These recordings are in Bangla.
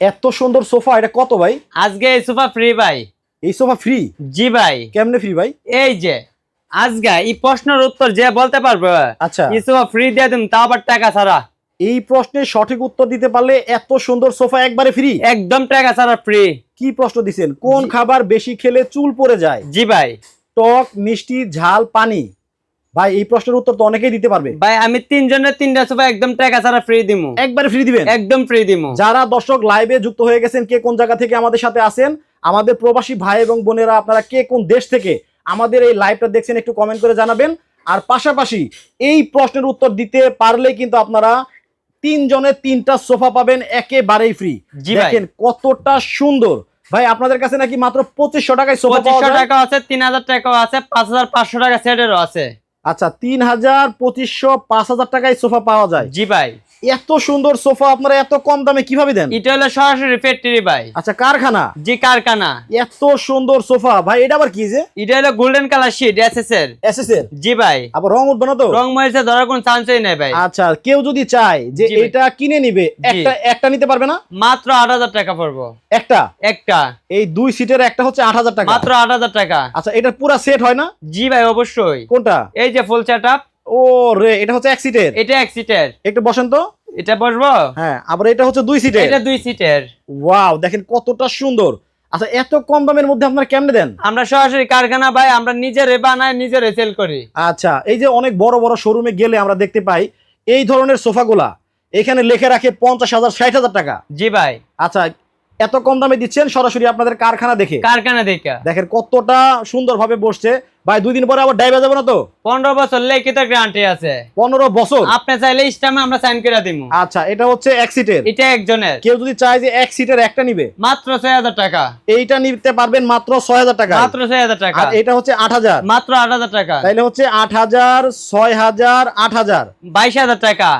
এত সুন্দর সোফা, এটা কত ভাই? আজকে এই সোফা ফ্রি ভাই। এই সোফা ফ্রি? জি ভাই। কেমনে ফ্রি ভাই? এই যে আজকে এই প্রশ্নের উত্তর যে বলতে পারবে, আচ্ছা, এই সোফা ফ্রি দিয়ে দিন, তাও আবার টাকা ছাড়া। এই প্রশ্নের সঠিক উত্তর দিতে পারলে এত সুন্দর সোফা একবারে ফ্রি? একদম টাকা ছাড়া ফ্রি। কি প্রশ্ন দিছেন? কোন খাবার বেশি খেলে চুল পড়ে যায়? জি ভাই। টক, মিষ্টি, ঝাল, পানি? ভাই এই প্রশ্নের উত্তর তো অনেকেই দিতে পারবে। ভাই আমি তিনজনের তিনটা সোফা একদম টাকা ছাড়া ফ্রি দিমু। একবারে ফ্রি দিবেন? একদম ফ্রি দিমু। যারা দর্শক লাইভে যুক্ত হয়ে গেছেন, কে কোন জায়গা থেকে আমাদের সাথে আছেন, আমাদের প্রবাসী ভাই এবং বোনেরা, আপনারা কে কোন দেশ থেকে আমাদের এই লাইভটা দেখছেন একটু কমেন্ট করে জানাবেন। আর পাশাপাশি এই প্রশ্নের উত্তর দিতে পারলে কিন্তু আপনারা তিনজনের তিনটা সোফা পাবেন একেবারেই ফ্রি। দেখেন কতটা সুন্দর। ভাই আপনাদের কাছে নাকি মাত্র 2500 টাকায় সোফা পাওয়া যায়? 2500 টাকা আছে, 3000 টাকাও আছে, 5500 টাকা সেটেরও আছে। আচ্ছা, 3000, 2500, 5000 টাকায় সোফা পাওয়া যায়? জি ভাই। এত সুন্দর সোফা আপনারা এত কম দামে কিভাবে দেন? এটা হলো সরাসরি ফ্যাক্টরি ভাই। আচ্ছা, কারখানা? জি কারখানা। এত সুন্দর সোফা ভাই, এটা আবার কি? যে এটা হলো গোল্ডেন কালার শীট এসএস এর। এসএস এর? জি ভাই। আবার রং উঠবে না তো? রং মরিচে ধরার কোনো চান্সই নাই ভাই। আচ্ছা, কেউ যদি চায় যে এটা কিনে নিবে, একটা নিতে পারবে না? মাত্র 8000 টাকা পড়বো। একটা? একটা। এই 2 সিটের একটা হচ্ছে 8000 টাকা? মাত্র 8000 টাকা। আচ্ছা, এটা পুরো সেট হয় না? জি ভাই অবশ্যই। কোনটা? এই যে ফুল সেটআপ। ও রে, এটা হচ্ছে এক সিটের? এটা এক সিটের। একটু বসেন তো। এটা বসবো? হ্যাঁ, আবার এটা হচ্ছে 2 সিটের? এটা 2 সিটের। ওয়াও, দেখেন কতটা সুন্দর। আচ্ছা, এত কম দামের মধ্যে আপনারা কেমনে দেন? আমরা সরাসরি কারখানা ভাই, আমরা নিজেরে বানাই নিজেরে সেল করি। আচ্ছা, এই যে অনেক বড় বড় শোরুমে গেলে আমরা দেখতে পাই এই ধরনের সোফাগুলা এখানে লিখে রাখে 50,000, 60,000 টাকা। জি ভাই। আচ্ছা, এত কম দামে দিচ্ছেন সরাসরি আপনাদের কারখানা দেখে? কারখানা দেখে। দেখেন কতটা সুন্দরভাবে বসছে। ভাই 2 দিন পরে আবার ডাইবা যাবে না তো? 15 বছর লিখিত গ্যারান্টি আছে। 15 বছর? আপনি চাইলে স্টামে আমরা সাইন করে দিমু। আচ্ছা, এটা হচ্ছে এক সিটের? এটা একজনের। কেউ যদি চায় যে এক সিটের একটা নিবে, মাত্র 6000 টাকা। এইটা নিতে পারবেন মাত্র 6000 টাকা? মাত্র 6000 টাকা। আর এটা হচ্ছে 8000? মাত্র 8000 টাকা। তাইলে হচ্ছে 8000, 6000, 8000, 22000 টাকা।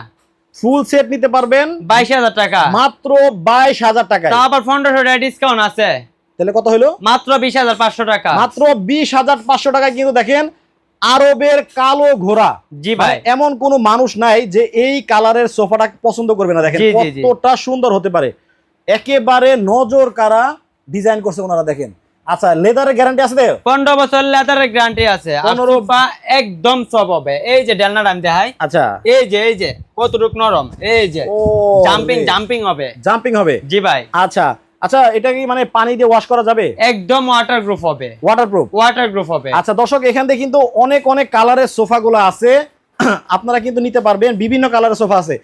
ফুল সেট নিতে পারবেন 22000 টাকা। মাত্র 22000 টাকা। তাও আবার 1500 টাকা ডিসকাউন্ট আছে। তাহলে কত হলো? মাত্র 20500 টাকা। মাত্র 20500 টাকায় কিন্তু দেখেন আরবের কালো ঘোড়া। জি ভাই। এমন কোন মানুষ নাই যে এই কালারের সোফাটা পছন্দ করবে না। দেখেন কতটা সুন্দর হতে পারে, একেবারে নজর কাড়া ডিজাইন করছে ওনারা। দেখেন। আচ্ছা, লেদারের গ্যারান্টি আছে? 15 বছর লেদারের গ্যারান্টি আছে। 15 সোফা একদম সব হবে। এই যে ডালনাটা আমি দেখাই। আচ্ছা, এই যে কতটুক নরম। এই যে ও জাম্পিং হবে। জাম্পিং হবে? জি ভাই। আচ্ছা আচ্ছা, এটা কি মানে পানি দিয়ে ওয়াশ করা যাবে? একদম ওয়াটারপ্রুফ হবে। ওয়াটারপ্রুফ হবে। আচ্ছা দর্শক, এখান থেকে কিন্তু অনেক অনেক কালারের সোফাগুলো আছে, আপনারা কিন্তু নিতে পারবেন। বিভিন্ন কালারের সোফা আছে।